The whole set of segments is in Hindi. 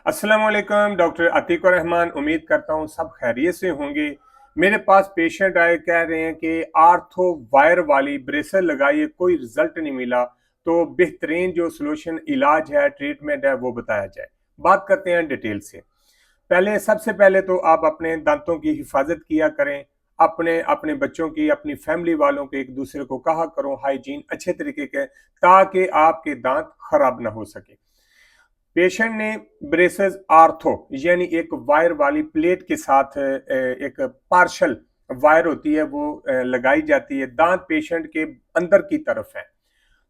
अस्सलाम वालेकुम। डॉक्टर अतीक रहमान। उम्मीद करता हूँ सब खैरियत से होंगे। मेरे पास पेशेंट आए, कह रहे हैं कि आर्थो वायर वाली ब्रेसर लगाइए, कोई रिजल्ट नहीं मिला, तो बेहतरीन जो सोल्यूशन इलाज है, ट्रीटमेंट है, वो बताया जाए। बात करते हैं डिटेल से। सबसे पहले तो आप अपने दांतों की हिफाजत किया करें, अपने अपने बच्चों की, अपनी फैमिली वालों के एक दूसरे को कहा करो हाइजीन अच्छे तरीके के, ताकि आपके दांत खराब ना हो सके। पेशेंट ने ब्रेसेस आर्थो यानी एक वायर वाली प्लेट के साथ एक पार्शल वायर होती है, वो लगाई जाती है, दांत पेशेंट के अंदर की तरफ है।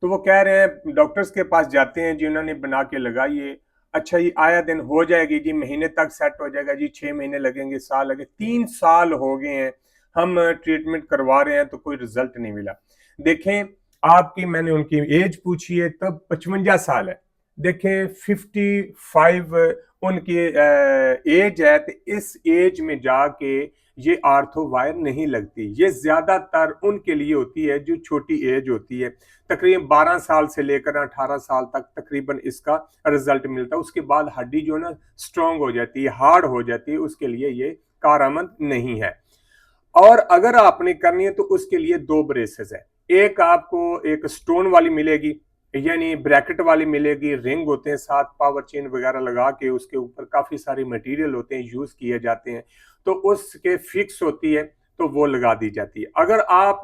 तो वो कह रहे हैं, डॉक्टर्स के पास जाते हैं जी, उन्होंने बना के लगाई है, अच्छा जी आया दिन हो जाएगी जी, महीने तक सेट हो जाएगा जी, 6 महीने लगेंगे, साल लगे, 3 साल हो गए हैं, हम ट्रीटमेंट करवा रहे हैं तो कोई रिजल्ट नहीं मिला। देखें, आपकी मैंने उनकी एज पूछी है तब 55 साल है। देखें 55 उनकी एज है, तो इस एज में जाके ये आर्थो वायर नहीं लगती। ये ज्यादातर उनके लिए होती है जो छोटी एज होती है, तकरीबन 12 साल से लेकर 18 साल तक तकरीबन इसका रिजल्ट मिलता है। उसके बाद हड्डी जो है ना स्ट्रांग हो जाती है, हार्ड हो जाती है, उसके लिए ये कारआमद नहीं है। और अगर आपने करनी है तो उसके लिए दो ब्रेसेस है। एक आपको एक स्टोन वाली मिलेगी, यानी ब्रैकेट वाली मिलेगी, रिंग होते हैं साथ, पावर चेन वगैरह लगा के उसके ऊपर काफी सारे मटेरियल होते हैं, यूज किए जाते हैं, तो उसके फिक्स होती है, तो वो लगा दी जाती है। अगर आप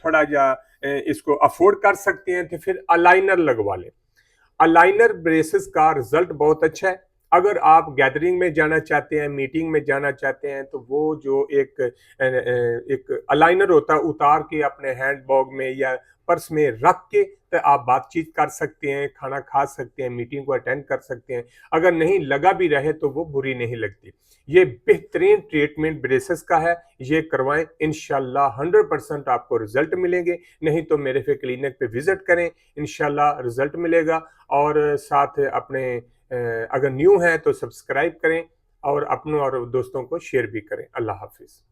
थोड़ा जा इसको अफोर्ड कर सकते हैं तो फिर अलाइनर लगवा लें। अलाइनर ब्रेसेस का रिजल्ट बहुत अच्छा है। अगर आप गैदरिंग में जाना चाहते हैं, मीटिंग में जाना चाहते हैं, तो वो जो एक अलाइनर होता है, उतार के अपने हैंड बैग में या पर्स में रख के तो आप बातचीत कर सकते हैं, खाना खा सकते हैं, मीटिंग को अटेंड कर सकते हैं। अगर नहीं लगा भी रहे तो वो बुरी नहीं लगती। ये बेहतरीन ट्रीटमेंट ब्रेसेस का है, ये करवाएं, इंशाल्लाह 100% आपको रिजल्ट मिलेंगे। नहीं तो मेरे फिर क्लिनिक पे विजिट करें, इंशाल्लाह रिजल्ट मिलेगा। और साथ अपने अगर न्यू है तो सब्सक्राइब करें और अपनों और दोस्तों को शेयर भी करें। अल्लाह हाफिज।